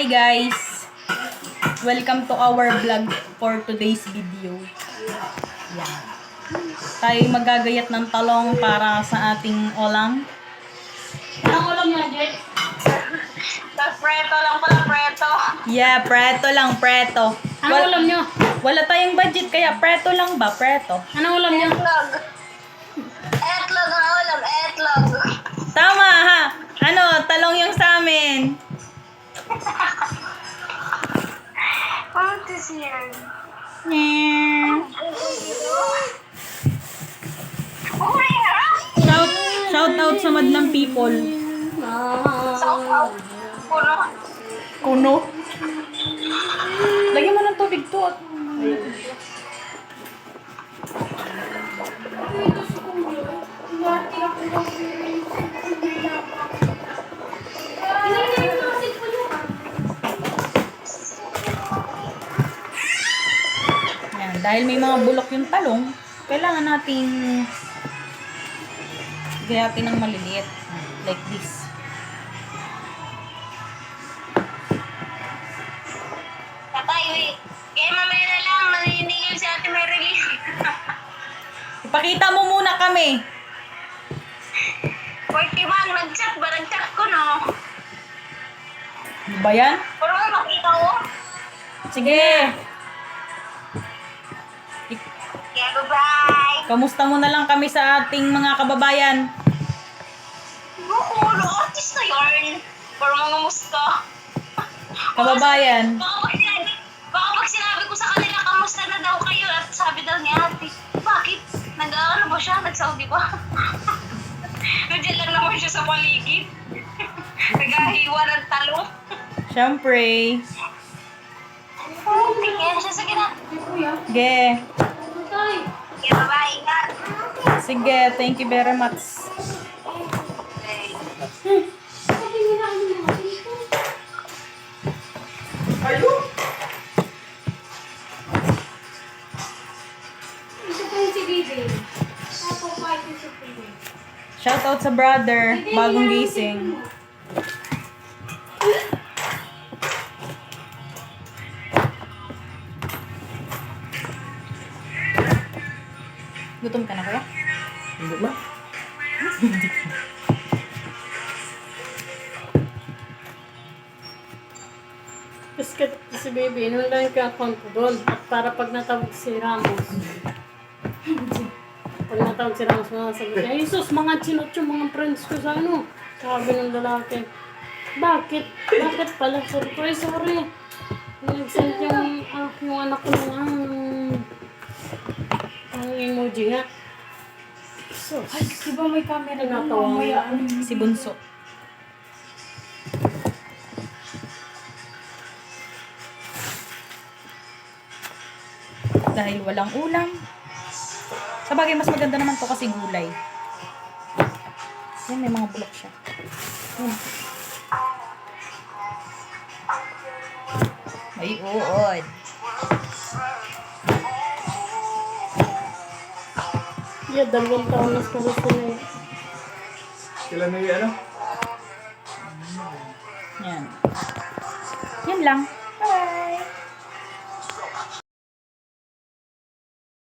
Hi guys! Welcome to our vlog for today's video. Yan. Tayo magagayat ng talong para sa ating ulam. Anong ulam niya, Jet? Preto lang pala, preto. Yeah, preto lang, preto. Anong ulam niyo? Wala tayong budget kaya preto lang ba? Preto. Anong ulam niyo? Etlog. Etlog ang ulam, etlog. Tama ha! Ano, talong yung sa amin. What is yan? Shout out sa madlang people. South out. Puno. Kuno. Lagyan mo ng tubig to. Yan, dahil may mga bulok yung talong, kailangan nating gayatin ng maliliit. Like this. Tatay, wait. Kaya mamaya na lang, maniningil si Ate Marilyn. Ipakita mo muna kami. Porky Mang, nag-chat ba? Nag-chat ko, no? Ano ba yan? Pero nga makita ko. Sige. Kaya bye-bye. Kamusta mo na lang kami sa ating mga kababayan? Bukulo, artist na yarn. Pero mga musta. Kababayan. Baka pag sinabi ko sa kanila, kamusta na daw kayo? At sabi daw niya, Ate, bakit? Nag-ano ba siya? Nag-Saudi ba? Nandiyan lang naman siya sa paligid. Naghahiwa ng talong. Siyempre. Tingnan siya sa gina. Sige. Kaya bye-bye, ingat. Sige, thank you very much. Shout out sa brother, bagong gising. Gutom ka na kaya? Hindi ba? Biscuit si baby, nung lang ka account ko doon. At para pag natawag si Ramos. Pag natawag si Ramos, masasagot niya, Jesus, mga chinot yung mga friends ko sa ano. Sabi ng lalaki. Bakit? Bakit pala? Sorry ko, sorry. Nag-send yung anak ko ng emoji nga. So, Ay, di ba may camera na Tinatawa mo Si Bunso. Dahil walang ulam. Sa bagay, mas maganda naman to kasi gulay. Yan, may mga bulok siya. Yan. May uod. yeah, 2 taon na sa sila eh. Kailan na yung ano? Yan. Yan lang. Bye!